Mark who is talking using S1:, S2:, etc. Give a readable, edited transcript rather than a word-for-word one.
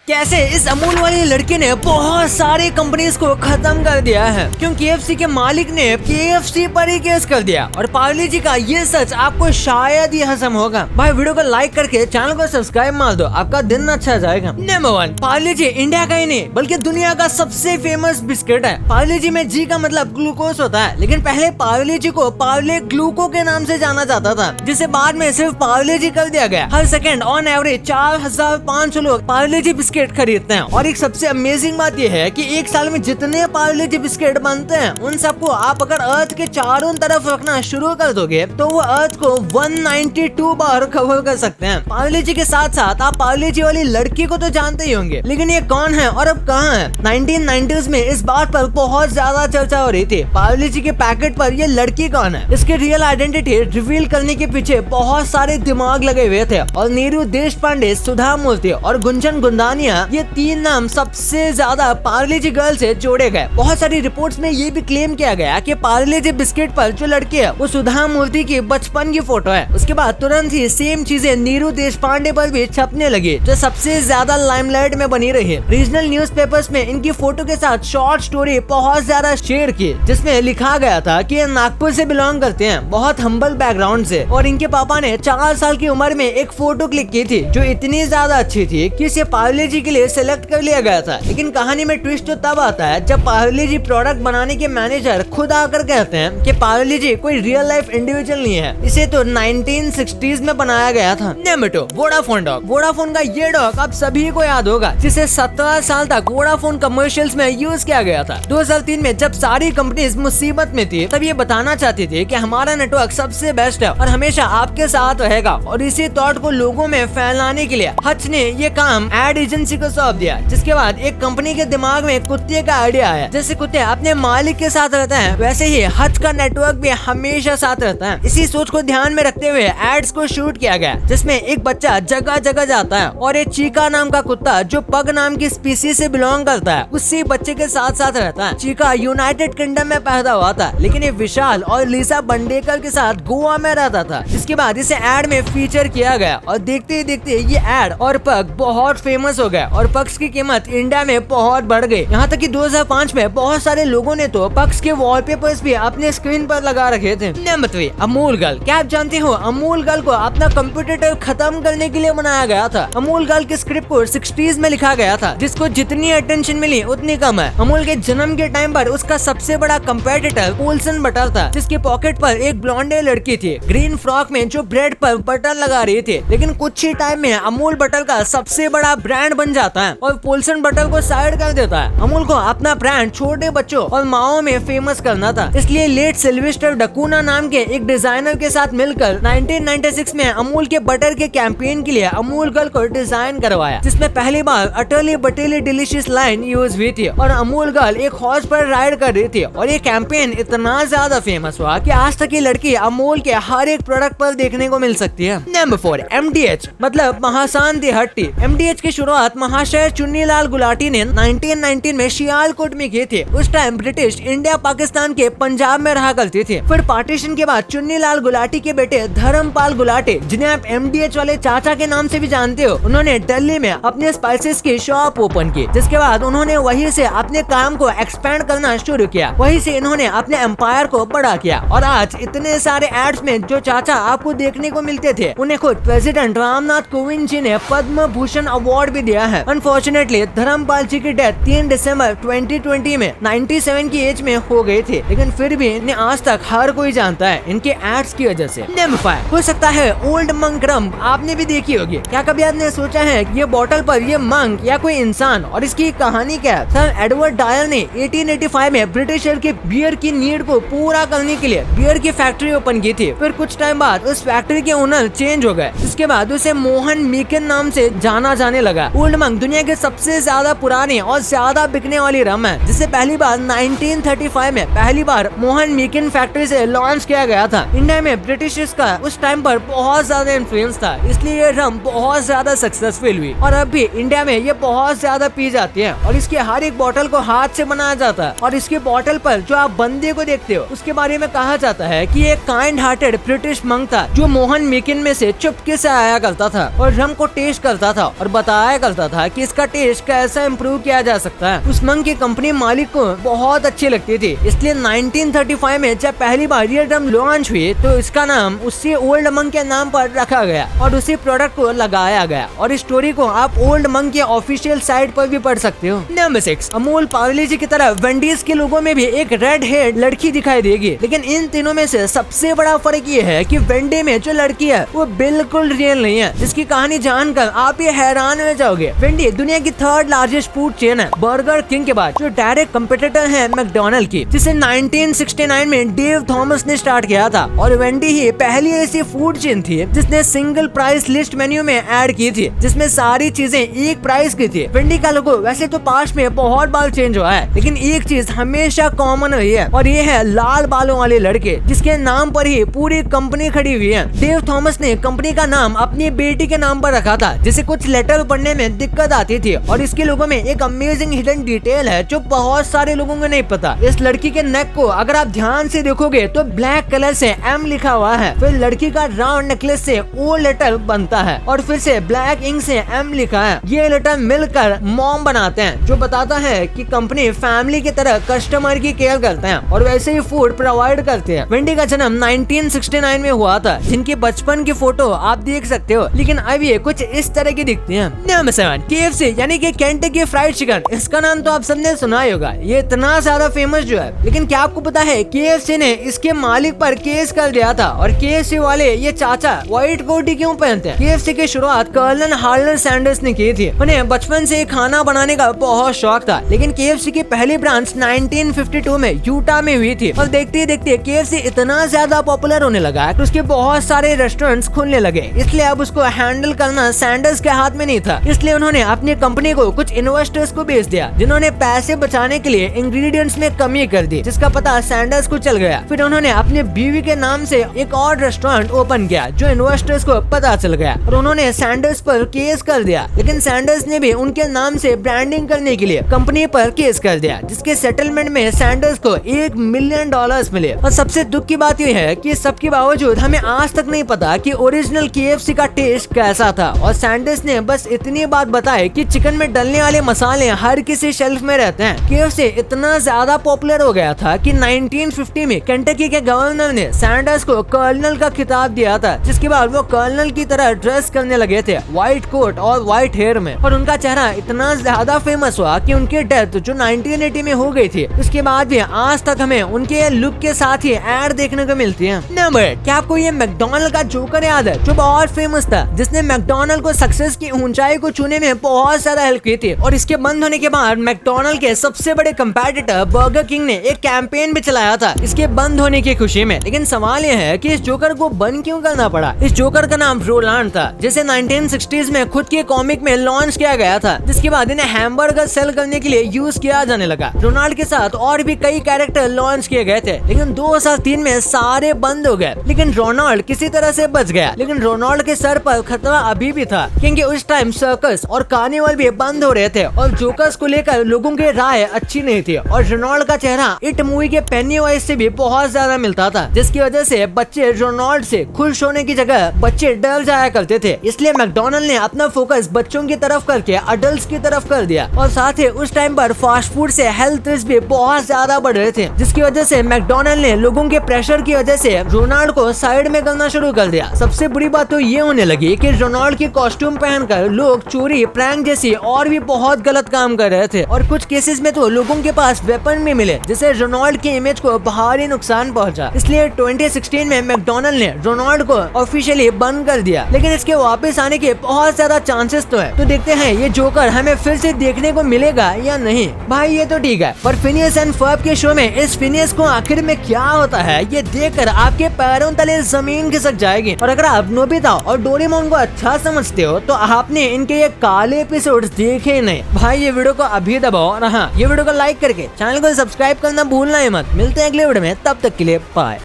S1: कैसे इस अमूल वाली लड़की ने बहुत सारी कंपनीज को खत्म कर दिया है, क्योंकि KFC के मालिक ने KFC पर ही केस कर दिया। और पार्ले जी का ये सच आपको शायद ही हजम होगा। भाई वीडियो को लाइक करके चैनल को सब्सक्राइब मार दो, आपका दिन अच्छा जाएगा। नंबर 1, पार्ले जी इंडिया का ही नहीं बल्कि दुनिया का सबसे फेमस बिस्किट है। पार्ले जी में जी का मतलब ग्लूकोज होता है, लेकिन पहले पार्ले जी को पार्ले ग्लूको के नाम से जाना जाता था, जिसे बाद में सिर्फ पार्ले जी कर दिया गया। हर सेकंड ऑन एवरेज 4500 लोग पार्ले जी बिस्किट खरीदते हैं। और एक सबसे अमेजिंग बात यह है कि एक साल में जितने पार्ले जी बिस्किट बनते हैं उन सबको आप अगर अर्थ के चारों तरफ रखना शुरू कर दोगे तो वो अर्थ को 192 बार कवर कर सकते हैं। पार्ले जी के साथ साथ आप पार्ले जी वाली लड़की को तो जानते ही होंगे, लेकिन ये कौन है और अब कहाँ है? 1990s में इस बात पर बहुत ज्यादा चर्चा हो रही थी, पार्ले जी के पैकेट पर ये लड़की कौन है। इसके रियल आइडेंटिटी रिवील करने के पीछे बहुत सारे दिमाग लगे हुए थे और नीरू देशपांडे, सुधा मूर्ति और गुंजन गुंदानिया, ये 3 नाम सबसे ज्यादा पार्ले जी गर्ल से जोड़े गए। बहुत सारी रिपोर्ट्स में ये भी क्लेम किया गया कि पार्ले जी बिस्किट पर जो लड़की है वो सुधा मूर्ति की बचपन की फोटो है। उसके बाद तुरंत ही सेम चीजें नीरू देशपांडे पर भी छपने लगी, जो सबसे ज्यादा लाइमलाइट में बनी रही। रीजनल न्यूज़पेपर्स में इनकी फोटो के साथ शॉर्ट स्टोरी बहुत ज्यादा शेयर की, जिसमें लिखा गया था कि ये नागपुर से बिलोंग करते हैं, बहुत हम्बल बैकग्राउंड से, और इनके पापा ने 4 साल की उम्र में एक फोटो क्लिक की थी जो इतनी ज्यादा अच्छी थी कि इसे पार्ले जी के लिए सेलेक्ट कर लिया गया था। लेकिन कहानी में ट्विस्ट तो तब आता है जब पार्ले जी प्रोडक्ट बनाने के मैनेजर खुद आकर कहते हैं कि पार्ले जी कोई रियल लाइफ इंडिविजुअल नहीं है, इसे तो 1960s में बनाया गया था। Number 2, Vodafone dog. वोडाफोन का ये डॉग आप सभी को याद होगा, जिसे 17 साल तक वोडाफोन कमर्शियल्स में यूज किया गया था। 2003 में जब सारी कंपनीज मुसीबत में थी तब ये बताना चाहती थी कि हमारा नेटवर्क सबसे बेस्ट है और हमेशा आपके साथ रहेगा, और इसी थॉट को लोगों में फैलाने के लिए हच ने ये काम एड एजेंसी को सौंप दिया। जिसके बाद एक कंपनी के दिमाग में कुत्ते का आइडिया आया। जैसे कुत्ते अपने मालिक के साथ रहते हैं, वैसे ही हच का नेटवर्क भी हमेशा साथ रहता है। इसी सोच को ध्यान में रखते हुए एड्स को शूट किया गया, जिसमें एक बच्चा जगह जगह जाता है और एक चीका नाम का कुत्ता जो पग नाम की स्पीसीज से बिलोंग करता है उसी बच्चे के साथ साथ रहता है। चीका यूनाइटेड किंगडम में पैदा हुआ था, लेकिन ये विशाल और लीसा बंडेकर के साथ गोवा में रहता था। जिसके बाद इसे एड में फीचर किया गया और देखते ही देखते ये एड और पग बहुत फेमस हो गया और पग्स की कीमत इंडिया में बहुत बढ़ गई। यहाँ तक कि 2005 में बहुत सारे लोगों ने तो पग्स के वॉलपेपर्स भी अपने स्क्रीन पर लगा रखे थे। Number 3, Amul girl. क्या आप जानते हो अमूल गर्ल को अपना कंप्यूटर खत्म करने के लिए बनाया गया था। अमूल गर्ल की स्क्रिप्ट को 60s में लिखा गया था, जिसको जितनी अटेंशन मिली उतनी कम है। अमूल के जन्म के टाइम पर उसका सबसे बड़ा कंपेटिटर पोल्सन बटर था, जिसके पॉकेट पर एक ब्लॉन्डे लड़की थी ग्रीन फ्रॉक में जो ब्रेड पर बटर लगा रही थी। लेकिन कुछ ही टाइम में अमूल बटर का सबसे बड़ा ब्रांड बन जाता है और पोल्सन बटर को साइड कर देता है। अमूल को अपना ब्रांड छोटे बच्चों और माओ में फेमस करना था, इसलिए लेट सिल्वेस्टर डकूना नाम के एक डिजाइनर के साथ मिलकर 1996 में अमूल के बटर के कैंपेन के लिए अमूल गर्ल को डिजाइन करवाया, जिसमें पहली बार अटली बटेली डिलीशियस लाइन यूज हुई थी और अमूल गर्ल एक हॉर्स पर राइड कर रही थी। और ये कैंपेन इतना ज्यादा फेमस हुआ कि आज तक ये लड़की अमूल के हर एक प्रोडक्ट पर देखने को मिल सकती है। नंबर 4, MDH मतलब महाशांति हट्टी। MDH की शुरुआत महाशय चुन्नीलाल गुलाटी ने 1919 में सियालकोट में किए थे। उस टाइम ब्रिटिश इंडिया पाकिस्तान के पंजाब में रहा करती थी। फिर पार्टीशन के बाद चुन्नीलाल गुलाटी के बेटे धर्मपाल गुलाटी, जिन्हें आप MDH वाले चाचा के नाम से भी जानते हो, उन्होंने दिल्ली में अपने स्पाइसेस की शॉप ओपन की। जिसके बाद उन्होंने वहीं से अपने काम को एक्सपेंड करना शुरू किया। वहीं से इन्होंने अपने एम्पायर को बड़ा किया और आज इतने सारे एड्स में जो चाचा आपको देखने को मिलते थे उन्हें खुद प्रेसिडेंट रामनाथ कोविंद जी ने पद्म भूषण अवार्ड भी दिया है। अनफॉर्चुनेटली धर्मपाल जी की डेथ 3 दिसंबर 2020 में 97 की एज में हो गई थी, लेकिन फिर भी इन्हें आज तक हर कोई जानता है इनके एड्स की वजह से। नंबर 5, हो सकता है ओल्ड मंक रम आपने भी देखी होगी। क्या कभी आपने सोचा है कि ये बोतल पर ये मंक या कोई इंसान और इसकी कहानी क्या है? सर एडवर्ड डायल ने 1885 में ब्रिटिशर के बियर की नीड को पूरा करने के लिए बियर की फैक्ट्री ओपन की थी। फिर कुछ टाइम बाद उस फैक्ट्री के ओनर चेंज हो गए, जिसके बाद उसे मोहन मीकन नाम से जाना जाने लगा। ओल्ड मंक दुनिया के सबसे ज्यादा पुरानी और ज्यादा बिकने वाली रम है, जिसे पहली बार 1935 में पहली बार मोहन मीकन फैक्ट्री से लॉन्च किया गया था। इंडिया में ब्रिटिशर्स का उस टाइम पर बहुत ज्यादा इन्फ्लुएंस था, इसलिए ये रम बहुत ज्यादा सक्सेसफुल हुई और अब भी इंडिया में ये बहुत ज्यादा पी जाती है और इसके हर एक बोतल को हाथ से बनाया जाता है। और इसके बोतल पर जो आप बंदे को देखते हो उसके बारे में कहा जाता है कि एक काइंड हार्टेड ब्रिटिश मंक था जो मोहन मीकन में से चुपके से आया करता था और रम को टेस्ट करता था और बताया करता करता था कि इसका टेस्ट कैसा इम्प्रूव किया जा सकता है। उस मंग की कंपनी मालिक को बहुत अच्छी लगती थी, इसलिए 1935 में जब पहली बार ये ड्रम लॉन्च हुई तो इसका नाम उसी ओल्ड मंग के नाम पर रखा गया और उसी प्रोडक्ट को लगाया गया। और इस स्टोरी को आप ओल्ड मंग के ऑफिशियल साइट पर भी पढ़ सकते हो। नंबर 6, अमूल पार्ले जी की तरह वेंडीज के लोगों में भी एक रेड हेड लड़की दिखाई देगी, लेकिन इन तीनों में से सबसे बड़ा फर्क ये है कि वेंडी में जो लड़की है वो बिल्कुल रियल नहीं है, जिसकी कहानी जानकर आप ये हैरान हो जाओगे। वेंडी दुनिया की 3rd लार्जेस्ट फूड चेन है बर्गर किंग के बाद, जो डायरेक्ट कंपटीटर है मैकडोनल्ड की, जिसे 1969 में डेव थॉमस ने स्टार्ट किया था। और वेंडी ही पहली ऐसी फूड चेन थी जिसने सिंगल प्राइस लिस्ट मेन्यू में ऐड की थी, जिसमें सारी चीजें एक प्राइस की थी। वेंडी का लोगो वैसे तो पास्ट में बहुत बार चेंज हुआ है, लेकिन एक चीज हमेशा कॉमन हुई है और ये है लाल बालों वाले लड़के, जिसके नाम पर ही पूरी कंपनी खड़ी हुई है। डेव थॉमस ने कंपनी का नाम अपनी बेटी के नाम पर रखा था, जिसे कुछ लेटर पढ़ने में दिक्कत आती थी। और इसके लोगों में एक अमेजिंग हिडन डिटेल है जो बहुत सारे लोगों को नहीं पता। इस लड़की के नेक को अगर आप ध्यान से देखोगे तो ब्लैक कलर से एम लिखा हुआ है, फिर लड़की का राउंड नेकलेस से ओ लेटर बनता है और फिर से ब्लैक इंक से एम लिखा है। ये लेटर मिलकर मॉम बनाते हैं, जो बताता है कि कंपनी फैमिली की तरह कस्टमर की केयर करते हैं और वैसे ही फूड प्रोवाइड करते हैं। वेंडी का जन्म 1969 में हुआ था, जिनके बचपन की फोटो आप देख सकते हो, लेकिन अब ये कुछ इस तरह की दिखती है। नंबर 7, KFC यानी कि केंटकी फ्राइड चिकन। इसका नाम तो आप सबने सुना ही होगा, ये इतना ज्यादा फेमस जो है, लेकिन क्या आपको पता है KFC ने इसके मालिक पर केस कर दिया था और KFC वाले ये चाचा व्हाइट कोट ही क्यों पहनते हैं? KFC की शुरुआत कर्नल हार्लर सैंडर्स ने की थी। उन्हें बचपन से खाना बनाने का बहुत शौक था, लेकिन KFC की पहली ब्रांच 1952 में यूटा में हुई थी और देखते ही देखते KFC इतना ज्यादा पॉपुलर होने लगा तो उसके बहुत सारे रेस्टोरेंट्स खुलने लगे। इसलिए अब उसको हैंडल करना सैंडर्स के हाथ में नहीं था, इसलिए उन्होंने अपनी कंपनी को कुछ इन्वेस्टर्स को बेच दिया, जिन्होंने पैसे बचाने के लिए इंग्रेडिएंट्स में कमी कर दी, जिसका पता सैंडर्स को चल गया। फिर उन्होंने अपनी बीवी के नाम से एक और रेस्टोरेंट ओपन किया, जो इन्वेस्टर्स को पता चल गया और उन्होंने सैंडर्स पर केस कर दिया, लेकिन सैंडर्स ने भी उनके नाम से ब्रांडिंग करने के लिए कंपनी पर केस कर दिया, जिसके सेटलमेंट में सैंडर्स को $1 मिलियन मिले। और सबसे दुख की बात यह है कि सबके बावजूद हमें आज तक नहीं पता कि ओरिजिनल KFC का टेस्ट कैसा था। और सैंडर्स ने बस इतनी बात बताई कि चिकन में डलने वाले मसाले हर किसी शेल्फ में रहते हैं। KFC इतना ज्यादा पॉपुलर हो गया था कि 1950 में केंटकी के गवर्नर ने सैंडर्स को कर्नल का खिताब दिया था, जिसके बाद वो कर्नल की तरह ड्रेस करने लगे थे, व्हाइट कोट और व्हाइट हेयर में। और उनका चेहरा इतना ज्यादा फेमस हुआ कि उनकी डेथ जो 1980 में हो गई थी, उसके बाद भी आज तक हमें उनके लुक के साथ ही एड देखने को मिलती है। नंबर 8, क्या आपको ये मैकडॉनल्ड का जोकर याद है, जो बहुत फेमस था, जिसने मैकडॉनल्ड को सक्सेस की ऊंचाई को छूने में बहुत ज्यादा हेल्प की थी। और इसके बंद होने के बाद मैकडॉनल्ड के सबसे बड़े कंपेटिटर बर्गर किंग ने एक कैंपेन भी चलाया था इसके बंद होने की खुशी में। लेकिन सवाल यह है कि इस जोकर को बंद क्यों करना पड़ा? इस जोकर का नाम रोलांड था, जिसे 1960s में खुद के कॉमिक में लॉन्च किया गया था, जिसके बाद इन्हें हैमबर्गर सेल करने के लिए यूज किया जाने लगा। रोनाल्ड के साथ और भी कई कैरेक्टर लॉन्च किए गए थे, लेकिन 2003 में सारे बंद हो गए, लेकिन रोनाल्ड किसी तरह से बच गया। लेकिन रोनाल्ड के सर पर खतरा अभी भी था, क्योंकि उस टाइम सर्कस और कार्निवल भी बंद हो रहे थे और जोकर्स को लेकर लोगों की राय अच्छी नहीं थी। और रोनाल्ड का चेहरा इट मूवी के पेनीवाइज से भी बहुत ज्यादा मिलता था, जिसकी वजह से बच्चे रोनाल्ड से खुश होने की जगह बच्चे डर जाया करते थे। इसलिए मैकडॉनल्ड ने अपना फोकस बच्चों की तरफ करके अडल्ट्स की तरफ कर दिया। और साथ ही उस टाइम पर फास्ट फूड से हेल्थ रिस्क भी बहुत ज्यादा बढ़ रहे थे, जिसकी वजह से मैकडॉनल्ड ने लोगों के प्रेशर की वजह से रोनाल्ड को साइड में करना शुरू कर दिया। सबसे बुरी बात तो ये होने लगी कि रोनाल्ड की कॉस्ट्यूम पहनकर लोग चोरी, प्रैंक जैसी और भी बहुत गलत काम कर रहे थे। और कुछ केसेस में तो लोगों के पास वेपन भी मिले, जिससे रोनाल्ड की इमेज को भारी नुकसान पहुंचा। इसलिए 2016 में मैकडॉनल्ड ने रोनाल्ड को ऑफिशियली बंद कर दिया, लेकिन इसके वापस आने के बहुत ज्यादा चांसेस तो है। तो देखते हैं ये जोकर हमें फिर से देखने को मिलेगा या नहीं। भाई ये तो ठीक है, पर फिनियस एंड फर्ब के शो में इस फिनियस को आखिर में क्या होता है, ये देखकर आपके पैरों तले जमीन खिसक जाएगी। और अगर आप नोबिता और डोरेमोन को अच्छा समझते हो तो आपने इनके ये काले एपिसोड्स देखे नहीं। भाई ये वीडियो को अभी दबाओ और हाँ, ये वीडियो को लाइक करके चैनल को सब्सक्राइब करना भूलना ही मत। मिलते हैं अगले वीडियो में, तब तक के लिए बाय।